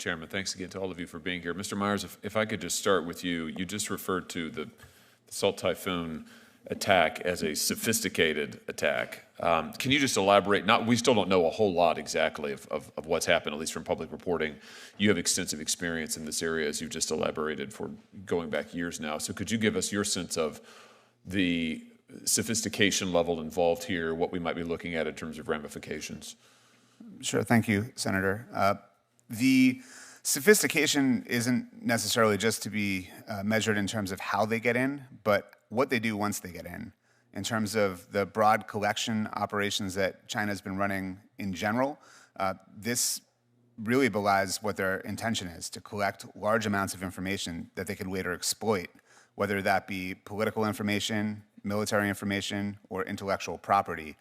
Chairman. Thanks again to all of you for being here. Mr. Myers, if I could just start with you. You just referred to the Salt Typhoon attack as a sophisticated attack. Can you just elaborate? We still don't know a whole lot exactly of what's happened, at least from public reporting. You have extensive experience in this area, as you've just elaborated, for going back years now. So could you give us your sense of the sophistication level involved here, what we might be looking at in terms of ramifications? Sure. Thank you, Senator. The sophistication isn't necessarily just to be measured in terms of how they get in, but what they do once they get in terms of the broad collection operations that China's been running in general. This really belies what their intention is, to collect large amounts of information that they could later exploit, whether that be political information, military information, or intellectual property.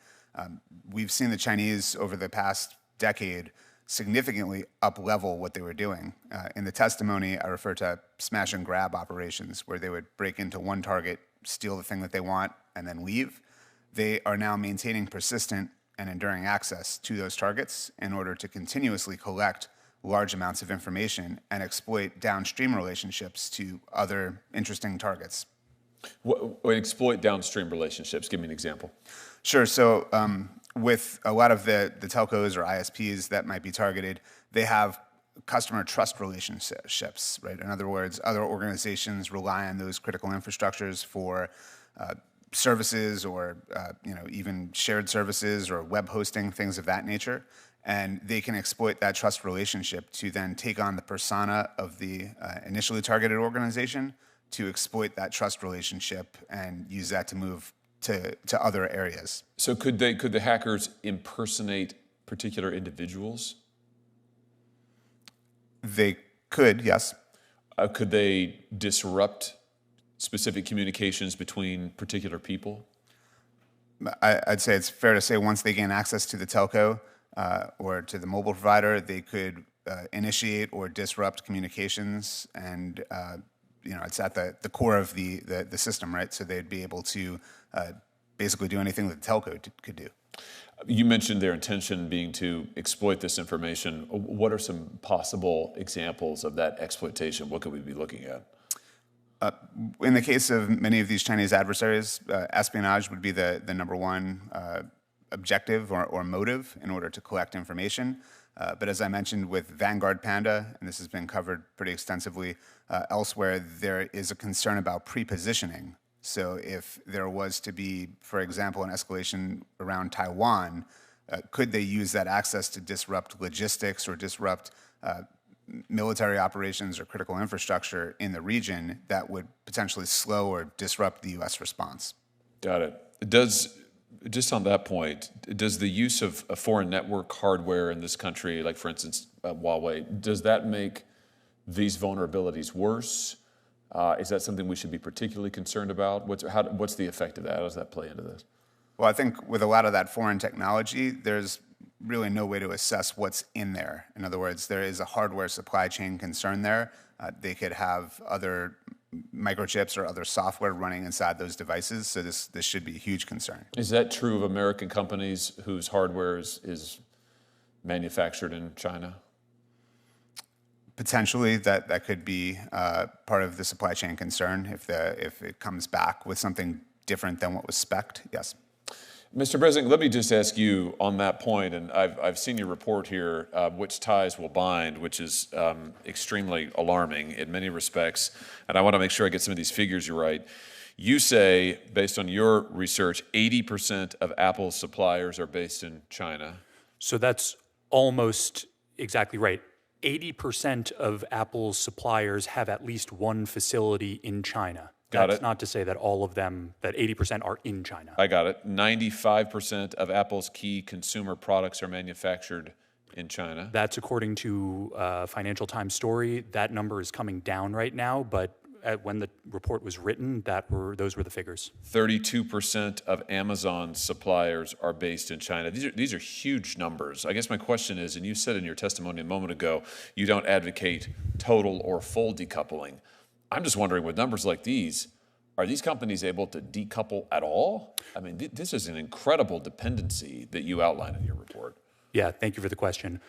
We've seen the Chinese over the past decade significantly up-level what they were doing. In the testimony, I refer to smash and grab operations, where they would break into one target, steal the thing that they want, and then leave. They are now maintaining persistent and enduring access to those targets in order to continuously collect large amounts of information and exploit downstream relationships to other interesting targets. Exploit downstream relationships. Give me an example. Sure. So with a lot of the telcos or ISPs that might be targeted, they have customer trust relationships, right? In other words, other organizations rely on those critical infrastructures for services or even shared services or web hosting, things of that nature. And they can exploit that trust relationship to then take on the persona of the initially targeted organization, to exploit that trust relationship and use that to move to other areas. So could the hackers impersonate particular individuals? They could, yes. Could they disrupt specific communications between particular people? I'd say it's fair to say once they gain access to the telco or to the mobile provider, they could initiate or disrupt communications, and it's at the core of the system, right? So they'd be able to basically do anything that the telco could do. You mentioned their intention being to exploit this information. What are some possible examples of that exploitation? What could we be looking at? In the case of many of these Chinese adversaries, espionage would be the number one objective or motive in order to collect information. But as I mentioned with Vanguard Panda, and this has been covered pretty extensively elsewhere, there is a concern about pre-positioning. So if there was to be, for example, an escalation around Taiwan, could they use that access to disrupt logistics or disrupt military operations or critical infrastructure in the region that would potentially slow or disrupt the U.S. response? Got it. Just on that point, does the use of a foreign network hardware in this country, like for instance Huawei, does that make these vulnerabilities worse? Is that something we should be particularly concerned about? What's the effect of that? How does that play into this? Well, I think with a lot of that foreign technology, there's really no way to assess what's in there. In other words, there is a hardware supply chain concern there. They could have other microchips or other software running inside those devices, so this should be a huge concern. Is that true of American companies whose hardware is manufactured in China? Potentially, that could be part of the supply chain concern if it comes back with something different than what was spec'd. Yes. Mr. President, let me just ask you on that point, and I've seen your report here, Which Ties Will Bind, which is extremely alarming in many respects, and I want to make sure I get some of these figures right. You say, based on your research, 80% of Apple's suppliers are based in China. So that's almost exactly right. 80% of Apple's suppliers have at least one facility in China. That's not to say that all of them, that 80% are in China. I got it. 95% of Apple's key consumer products are manufactured in China. That's according to Financial Times story. That number is coming down right now, but when the report was written, those were the figures. 32% of Amazon's suppliers are based in China. These are huge numbers. I guess my question is, and you said in your testimony a moment ago, you don't advocate total or full decoupling. I'm just wondering, with numbers like these, are these companies able to decouple at all? I mean, this is an incredible dependency that you outline in your report. Yeah, thank you for the question.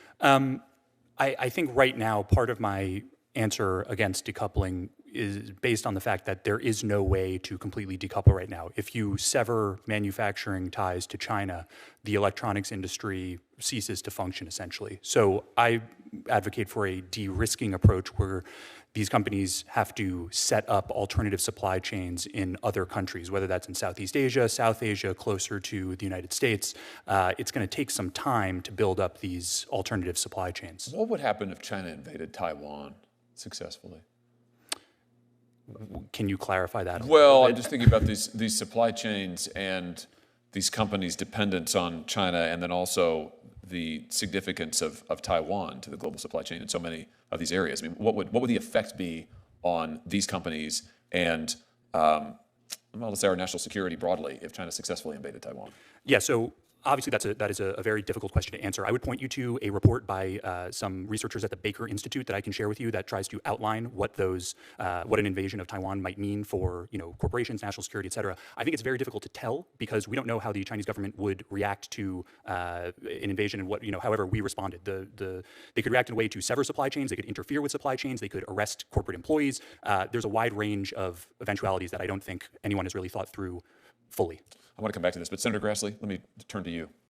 I think right now part of my answer against decoupling is based on the fact that there is no way to completely decouple right now. If you sever manufacturing ties to China, the electronics industry ceases to function essentially. So I advocate for a de-risking approach where these companies have to set up alternative supply chains in other countries, whether that's in Southeast Asia, South Asia, closer to the United States. It's going to take some time to build up these alternative supply chains. What would happen if China invaded Taiwan successfully? Can you clarify that? Well, I'm just thinking about these supply chains and these companies' dependence on China, and then also the significance of Taiwan to the global supply chain in so many of these areas. I mean, what would the effect be on these companies and, well, let's say our national security broadly if China successfully invaded Taiwan? Yeah, so obviously that is a very difficult question to answer. I would point you to a report by some researchers at the Baker Institute that I can share with you that tries to outline what an invasion of Taiwan might mean for corporations, national security, et cetera. I think it's very difficult to tell because we don't know how the Chinese government would react to an invasion and however we responded. They could react in a way to sever supply chains. They could interfere with supply chains. They could arrest corporate employees. There's a wide range of eventualities that I don't think anyone has really thought through fully. I want to come back to this, but Senator Grassley, let me turn to you.